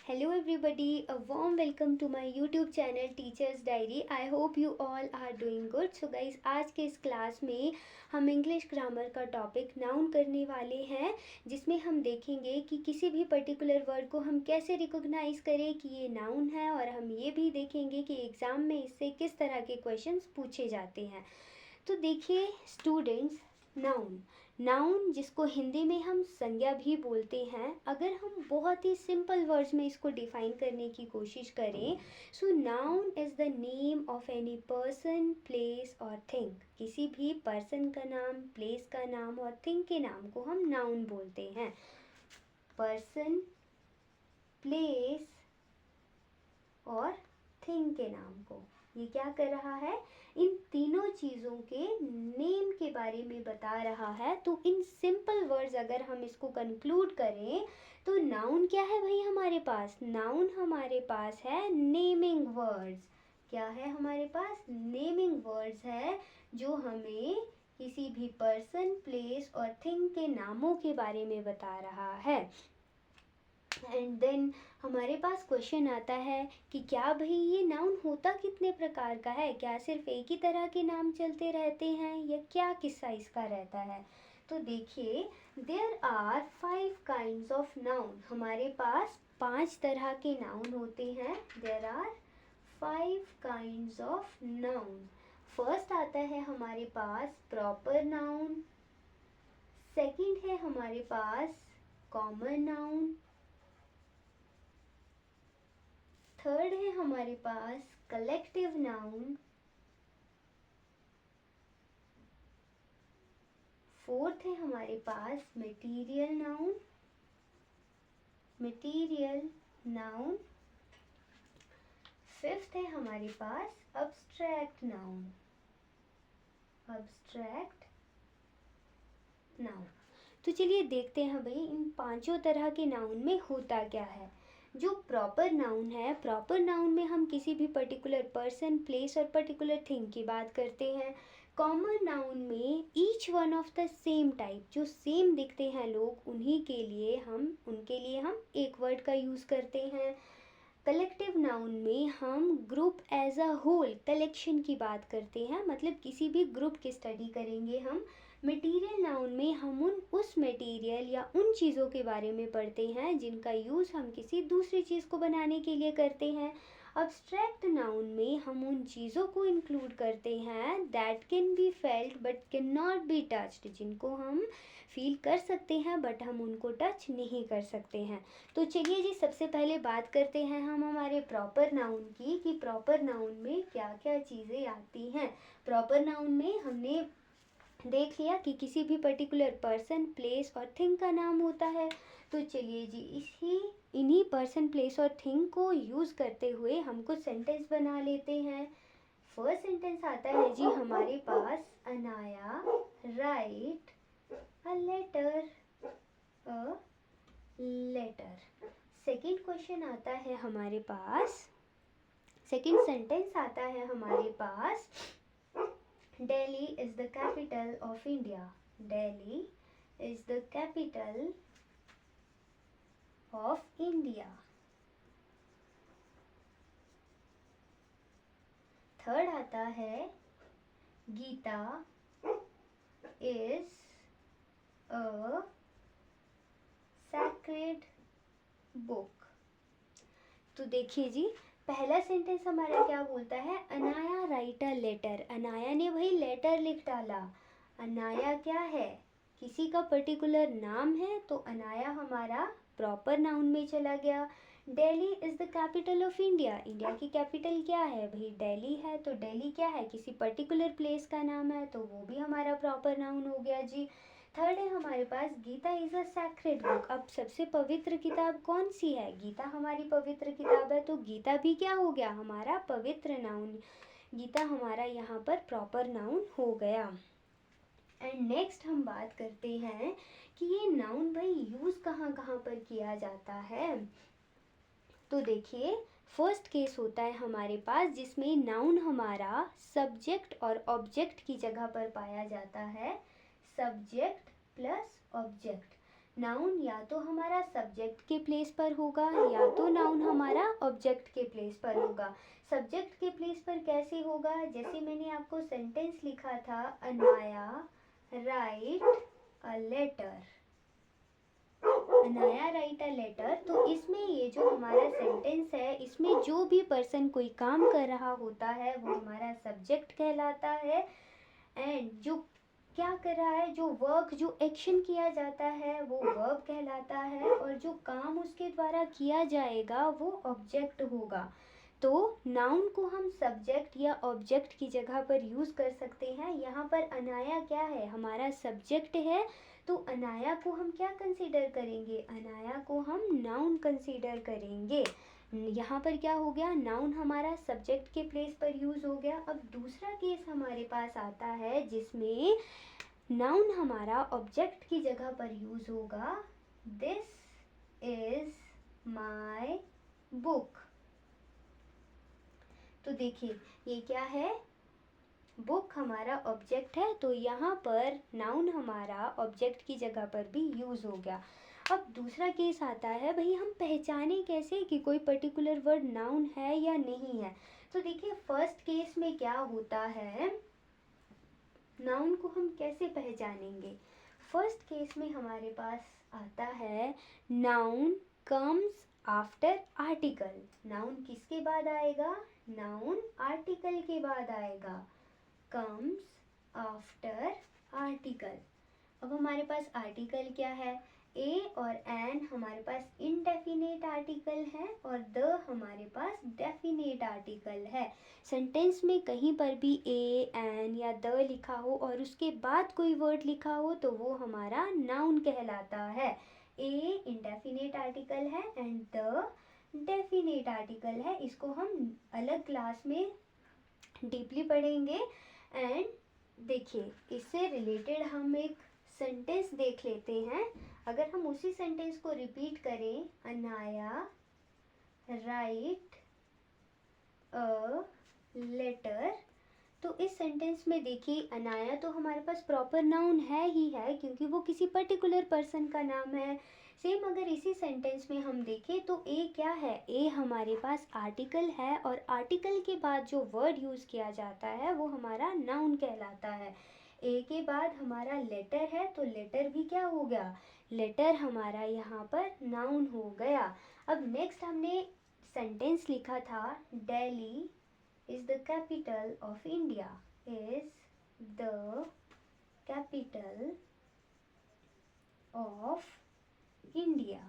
Hello everybody, a warm welcome to my YouTube channel Teachers Diary. I hope you all are doing good. So guys, आज के इस class में हम English grammar का topic noun करने वाले हैं, जिसमें हम देखेंगे कि किसी भी पर्टिकुलर वर्ड को हम कैसे रिकॉग्नाइज करें कि ये नाउन है, और हम ये भी देखेंगे कि एग्ज़ाम में इससे किस तरह के क्वेश्चंस पूछे जाते हैं। तो देखिए स्टूडेंट्स, नाउन जिसको हिंदी में हम संज्ञा भी बोलते हैं, अगर हम बहुत ही सिंपल वर्ड्स में इसको डिफाइन करने की कोशिश करें, so noun is the name of any person, place और थिंग। किसी भी पर्सन का नाम, प्लेस का नाम और थिंग के नाम को हम नाउन बोलते हैं। पर्सन, प्लेस और थिंग के नाम को ये क्या कर रहा है, इन तीनों चीज़ों के नेम के बारे में बता रहा है। तो इन सिंपल वर्ड्स अगर हम इसको कंक्लूड करें तो नाउन क्या है भाई हमारे पास? नाउन हमारे पास है नेमिंग वर्ड्स। क्या है हमारे पास? नेमिंग वर्ड्स है जो हमें किसी भी पर्सन, प्लेस और थिंग के नामों के बारे में बता रहा है। एंड देन हमारे पास क्वेश्चन आता है कि क्या भाई ये नाउन होता कितने प्रकार का है? क्या सिर्फ एक ही तरह के नाम चलते रहते हैं या क्या किस्सा इसका रहता है? तो देखिए, there are 5 kinds of noun. हमारे पास 5 तरह के नाउन होते हैं। There are 5 kinds of noun. First आता है हमारे पास प्रॉपर नाउन, सेकंड है हमारे पास कॉमन नाउन, थर्ड है हमारे पास कलेक्टिव नाउन, फोर्थ है हमारे पास मटेरियल नाउन, फिफ्थ है हमारे पास अब्स्ट्रैक्ट नाउन। तो चलिए देखते हैं भाई इन पांचों तरह के नाउन में होता क्या है। जो प्रॉपर नाउन है, प्रॉपर नाउन में हम किसी भी पर्टिकुलर पर्सन, प्लेस और पर्टिकुलर थिंग की बात करते हैं। कॉमन नाउन में each one of the same type, जो सेम दिखते हैं लोग, उनके लिए हम एक वर्ड का यूज़ करते हैं। कलेक्टिव नाउन में हम group as a whole, collection की बात करते हैं, मतलब किसी भी ग्रुप की स्टडी करेंगे हम। मटेरियल नाउन में हम उस मटेरियल या उन चीज़ों के बारे में पढ़ते हैं जिनका यूज़ हम किसी दूसरी चीज़ को बनाने के लिए करते हैं। अब्स्ट्रैक्ट नाउन में हम उन चीज़ों को इंक्लूड करते हैं that can be felt but can not be touched, जिनको हम फील कर सकते हैं बट हम उनको टच नहीं कर सकते हैं। तो चलिए जी, सबसे पहले बात करते हैं हम हमारे प्रॉपर नाउन की, कि प्रॉपर नाउन में क्या क्या चीज़ें आती हैं। प्रॉपर नाउन में हमने देख लिया कि किसी भी पर्टिकुलर पर्सन, प्लेस और थिंग का नाम होता है। तो चलिए जी, इन्हीं पर्सन, प्लेस और थिंग को यूज़ करते हुए हम कुछ सेंटेंस बना लेते हैं। फर्स्ट सेंटेंस आता है जी हमारे पास, Anaya write a letter. Second question आता है हमारे पास, सेकंड सेंटेंस आता है हमारे पास, Delhi is the capital of India. Delhi is the capital of India. Third आता है, Gita is a sacred book. तो देखिए जी, पहला सेंटेंस हमारा क्या बोलता है, Anaya write a letter. Anaya ने भाई लेटर लिख डाला। अनाया क्या है, किसी का पर्टिकुलर नाम है, तो अनाया हमारा प्रॉपर नाउन में चला गया। Delhi is the capital of India. India की कैपिटल क्या है भाई? दिल्ली है। तो दिल्ली क्या है, किसी पर्टिकुलर प्लेस का नाम है, तो वो भी हमारा प्रॉपर नाउन हो गया जी। थर्ड है हमारे पास, Gita is a sacred book. अब सबसे पवित्र किताब कौन सी है? गीता हमारी पवित्र किताब है, तो गीता भी क्या हो गया, हमारा पवित्र नाउन। गीता हमारा यहाँ पर प्रॉपर नाउन हो गया। एंड नेक्स्ट हम बात करते हैं कि ये नाउन भाई यूज़ कहाँ कहाँ पर किया जाता है। तो देखिए, फर्स्ट केस होता है हमारे पास जिसमें नाउन हमारा सब्जेक्ट और ऑब्जेक्ट की जगह पर पाया जाता है। Subject plus object. नाउन या तो हमारा सब्जेक्ट के प्लेस पर होगा या तो नाउन हमारा ऑब्जेक्ट के प्लेस पर होगा। सब्जेक्ट के प्लेस पर कैसे होगा, जैसे मैंने आपको सेंटेंस लिखा था, Anaya write a letter, Anaya write a letter, तो इसमें ये जो हमारा सेंटेंस है, इसमें जो भी पर्सन कोई काम कर रहा होता है वो हमारा सब्जेक्ट कहलाता है। एंड जो क्या कर रहा है, जो वर्क, जो एक्शन किया जाता है वो वर्ब कहलाता है, और जो काम उसके द्वारा किया जाएगा वो ऑब्जेक्ट होगा। तो नाउन को हम सब्जेक्ट या ऑब्जेक्ट की जगह पर यूज़ कर सकते हैं। यहाँ पर अनाया क्या है, हमारा सब्जेक्ट है, तो अनाया को हम क्या कंसीडर करेंगे, अनाया को हम नाउन कंसीडर करेंगे। यहाँ पर क्या हो गया, नाउन हमारा सब्जेक्ट के प्लेस पर यूज हो गया। अब दूसरा केस हमारे पास आता है जिसमें नाउन हमारा ऑब्जेक्ट की जगह पर यूज होगा। This is my book. तो देखिए ये क्या है, बुक हमारा ऑब्जेक्ट है, तो यहाँ पर नाउन हमारा ऑब्जेक्ट की जगह पर भी यूज हो गया। अब दूसरा केस आता है, भाई हम पहचाने कैसे कि कोई पर्टिकुलर वर्ड नाउन है या नहीं है। तो देखिए फर्स्ट केस में क्या होता है, नाउन को हम कैसे पहचानेंगे। फर्स्ट केस में हमारे पास आता है, noun comes after article. Noun किसके बाद आएगा, नाउन आर्टिकल के बाद आएगा, कम्स आफ्टर आर्टिकल। अब हमारे पास आर्टिकल क्या है, ए और एन हमारे पास इनडेफिनेट आर्टिकल है, और द हमारे पास डेफिनेट आर्टिकल है। सेंटेंस में कहीं पर भी ए एन या द लिखा हो और उसके बाद कोई वर्ड लिखा हो तो वो हमारा नाउन कहलाता है। ए इनडेफिनेट आर्टिकल है एंड द डेफिनेट आर्टिकल है। इसको हम अलग क्लास में डीपली पढ़ेंगे। एंड देखिए इससे रिलेटेड हम एक सेंटेंस देख लेते हैं। अगर हम उसी सेंटेंस को रिपीट करें, अनाया राइट अ लेटर, तो इस सेंटेंस में देखिए अनाया तो हमारे पास प्रॉपर नाउन है ही है, क्योंकि वो किसी पर्टिकुलर पर्सन का नाम है। सेम अगर इसी सेंटेंस में हम देखें तो ए क्या है, ए हमारे पास आर्टिकल है, और आर्टिकल के बाद जो वर्ड यूज़ किया जाता है वो हमारा नाउन कहलाता है। ए के बाद हमारा लेटर है, तो लेटर भी क्या हो गया, लेटर हमारा यहाँ पर नाउन हो गया। अब नेक्स्ट हमने सेंटेंस लिखा था, Delhi is the capital of India, is the capital of India।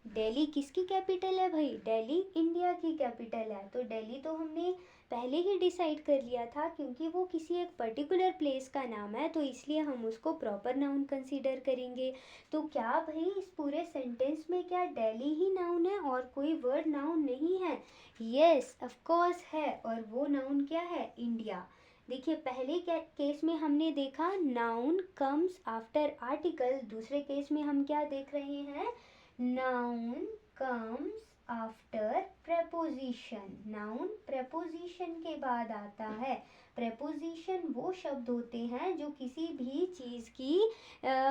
Delhi किसकी कैपिटल है भाई, दिल्ली इंडिया की कैपिटल है। तो दिल्ली तो हमने पहले ही डिसाइड कर लिया था, क्योंकि वो किसी एक पर्टिकुलर प्लेस का नाम है, तो इसलिए हम उसको प्रॉपर नाउन कंसीडर करेंगे। तो क्या भाई इस पूरे सेंटेंस में क्या दिल्ली ही नाउन है और कोई वर्ड नाउन नहीं है? यस ऑफ कोर्स है, और वो नाउन क्या है, इंडिया। देखिए पहले केस में हमने देखा नाउन कम्स आफ्टर आर्टिकल, दूसरे केस में हम क्या देख रहे हैं, noun comes after preposition. Noun preposition के बाद आता है। प्रेपोजिशन वो शब्द होते हैं जो किसी भी चीज़ की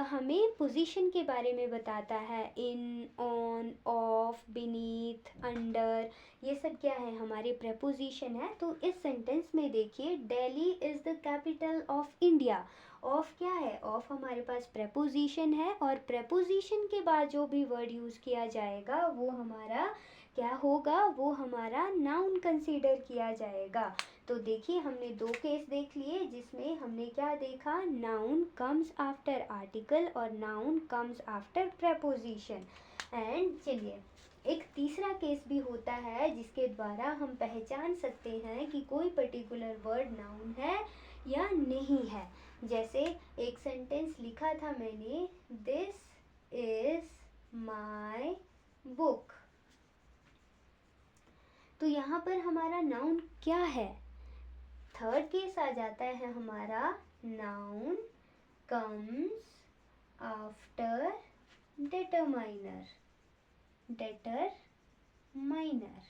हमें पोजीशन के बारे में बताता है। इन, ऑन, ऑफ, बीनीथ, अंडर, ये सब क्या है, हमारे प्रेपोजिशन है। तो इस सेंटेंस में देखिए, Delhi is the capital of India. Of क्या है, ऑफ हमारे पास प्रेपोजिशन है, और प्रेपोजिशन के बाद जो भी वर्ड यूज़ किया जाएगा वो हमारा क्या होगा, वो हमारा नाउन कंसीडर किया जाएगा। तो देखिए हमने दो केस देख लिए जिसमें हमने क्या देखा, नाउन कम्स आफ्टर आर्टिकल और noun comes after preposition. And चलिए एक तीसरा केस भी होता है जिसके द्वारा हम पहचान सकते हैं कि कोई पर्टिकुलर वर्ड नाउन है या नहीं है। जैसे एक सेंटेंस लिखा था मैंने, दिस इज माई बुक। तो यहाँ पर हमारा नाउन क्या है, थर्ड केस आ जाता है हमारा, noun comes after determiner. Determiner,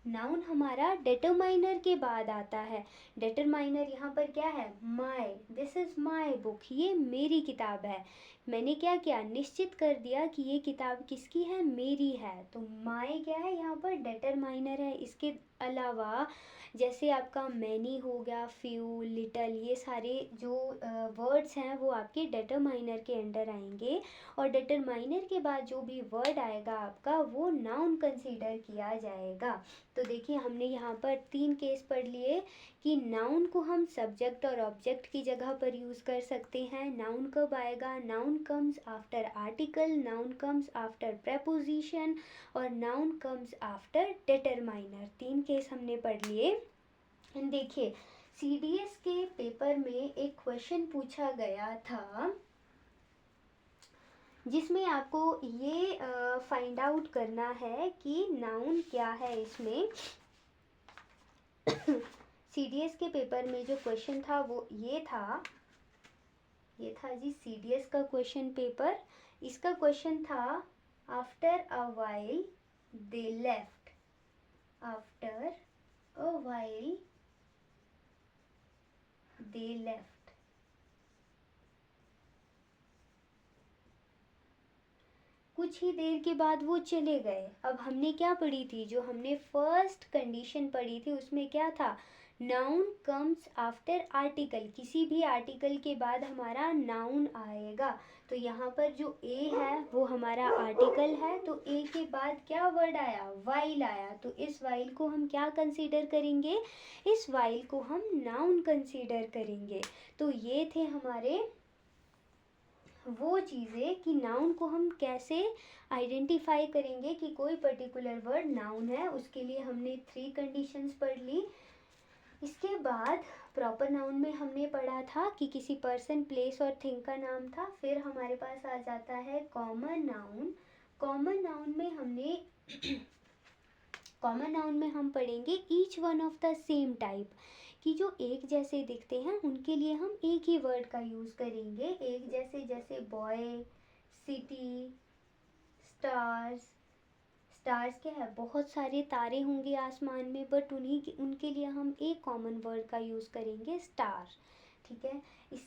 noun हमारा डिटरमाइनर के बाद आता है। डिटरमाइनर यहाँ पर क्या है, my, this is my book, ये मेरी किताब है। मैंने क्या किया, निश्चित कर दिया कि ये किताब किसकी है, मेरी है। तो माय क्या है यहाँ पर, डिटरमाइनर है। इसके अलावा जैसे आपका मैनी हो गया, फ्यू, लिटल, ये सारे जो वर्ड्स हैं वो आपके डिटरमाइनर के अंडर आएंगे। और डिटरमाइनर के बाद जो भी वर्ड आएगा आपका वो नाउन कंसीडर किया जाएगा। तो देखिए हमने यहाँ पर 3 केस पढ़ लिए कि नाउन को हम सब्जेक्ट और ऑब्जेक्ट की जगह पर यूज़ कर सकते हैं। नाउन कब आएगा, noun comes after article, noun comes after preposition, और noun comes after determiner. 3 case हमने पढ़ लिए। देखिए सीडीएस के पेपर में एक क्वेश्चन पूछा गया था जिसमें आपको ये फाइंड आउट करना है कि नाउन क्या है इसमें। सीडीएस के पेपर में जो क्वेश्चन था वो ये था जी सीडीएस का क्वेश्चन पेपर। इसका क्वेश्चन था after a while they left, after a while they left. कुछ ही देर के बाद वो चले गए। अब हमने क्या पढ़ी थी, जो हमने फर्स्ट कंडीशन पढ़ी थी उसमें क्या था, नाउन कम्स आफ्टर आर्टिकल, किसी भी आर्टिकल के बाद हमारा नाउन आएगा। तो यहाँ पर जो ए है वो हमारा आर्टिकल है, तो ए के बाद क्या वर्ड आया, वाइल आया। तो इस वाइल को हम क्या कंसीडर करेंगे, इस वाइल को हम नाउन कंसीडर करेंगे। तो ये थे हमारे वो चीज़ें कि नाउन को हम कैसे आइडेंटिफाई करेंगे कि कोई पर्टिकुलर वर्ड नाउन है। उसके लिए हमने 3 कंडीशंस पढ़ ली। इसके बाद प्रॉपर नाउन में हमने पढ़ा था कि किसी पर्सन, प्लेस और थिंग का नाम था। फिर हमारे पास आ जाता है कॉमन नाउन। कॉमन नाउन में हमने कॉमन नाउन में हम पढ़ेंगे each one of the same type, कि जो एक जैसे दिखते हैं उनके लिए हम एक ही वर्ड का यूज़ करेंगे। एक जैसे, जैसे बॉय, सिटी, स्टार्स। स्टार्स क्या है, बहुत सारे तारे होंगे आसमान में, बट उनके लिए हम एक कॉमन वर्ड का यूज़ करेंगे, स्टार। ठीक है। इस